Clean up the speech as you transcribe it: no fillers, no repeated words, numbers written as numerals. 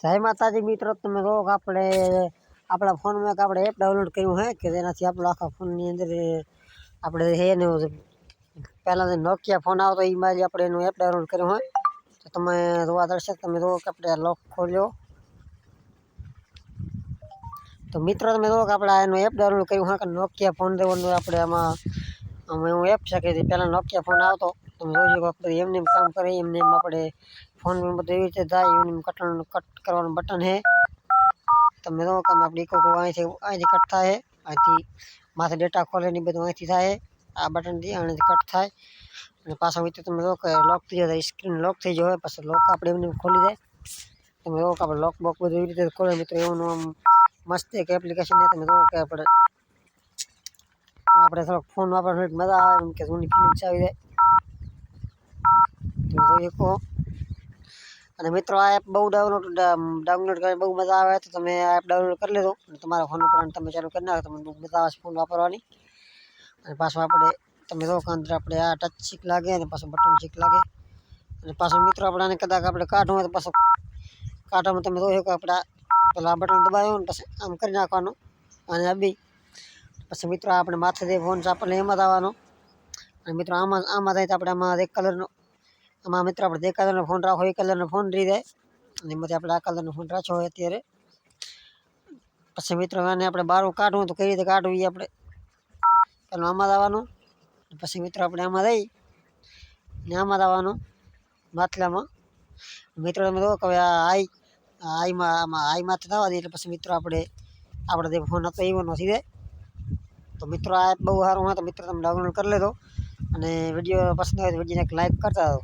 જય માતાજી મિત્રો, તમે કહો કે આપણા ફોનમાં એક આપણે એપ ડાઉનલોડ કર્યું છે કે જેનાથી આપણો આખા ફોનની અંદર આપણે હે ને પહેલાં નોકિયા ફોન આવતો એમાં જ આપણે એનું એપ ડાઉનલોડ કર્યું હોય. તો તમે જોવા દર્શક તમે જુઓ કે આપણે લોક ખોલ્યો તો મિત્રો તમે જુઓ કે આપણે એનું એપ ડાઉનલોડ કર્યું હોય કે નોકિયા ફોન દેવાનું આપણે આમાં એવું એપ છે કે પહેલાં નોકિયા ફોન આવતો તમે જોઈ શકો આપણે એમને કામ કરે એમને આપણે ફોન બધું એવી રીતે જાય એમને કટ કરવાનું બટન છે. તમે જો કે આપણે અહીંથી કટ થાય અહીંથી માથે ડેટા ખોલે ને બધું અહીંથી થાય આ બટનથી અહીંથી કટ થાય અને પાછા મિત્રો તમે જો કે લોક થઈ જાય સ્ક્રીન લોક થઈ જાય પછી લોક આપણે એમને ખોલી જાય. તમે જો કે આપણે લોક બોક બધું એવી રીતે ખોલે મિત્રો એવું આમ મસ્ત એક એપ્લિકેશન છે. તમે જો કે આપણે થોડોક ફોન વાપરવાની મજા આવે એમ કે જૂની ફિલિંગ્સ આવી જાય તમે જોઈ શકો. અને મિત્રો આ એપ બહુ ડાઉનલોડ કરી બહુ મજા આવે તો તમે આ એપ ડાઉનલોડ કરી લેજો અને તમારા ફોન ઉપર તમે ચાલુ કરી નાખો તમને બહુ મજા આવે ફોન વાપરવાની. અને પાછું આપણે તમે જો કે અંદર આપણે આ ટચ ચીક લાગે અને પાછું બટન ચીક લાગે અને પાછું મિત્રો આપણે કદાચ આપણે કાઢવું હોય તો પાછું કાઢવામાં તમે જોઈ શકો આપણે પેલા આ બટન દબાવ્યું ને પછી આમ કરી નાખવાનું અને બી પછી મિત્રો આપણે માથે જે ફોન છે આપણને એમાં જ આવવાનો અને મિત્રો આમાં થાય તો આપણે આમાં એક કલરનો આમાં મિત્રો આપણે જે કલરનો ફોન રાખો એ કલરનો ફોન રહી જાય અને એમાંથી આપણે આ કલરનો ફોન રાખો હોય અત્યારે. પછી મિત્રો આને આપણે બહાર કાઢવું તો કઈ રીતે કાઢવું એ આપણે પેલું આમાં જ આવવાનું પછી મિત્રો આપણે આમાં જઈ ને આમાં જ આવવાનું માટલામાં મિત્રો તમે જો કે હવે આઈમાંથી થવા દે એટલે પછી મિત્રો આપણે જે ફોન હતો એવો નથી જાય. તો મિત્રો આ એપ બહુ સારું હોય તો મિત્રો તમે ડાઉનલોડ કરી લેજો અને વિડીયો પસંદ આવે તો વિડીયોને એક લાઈક કરતા રહો.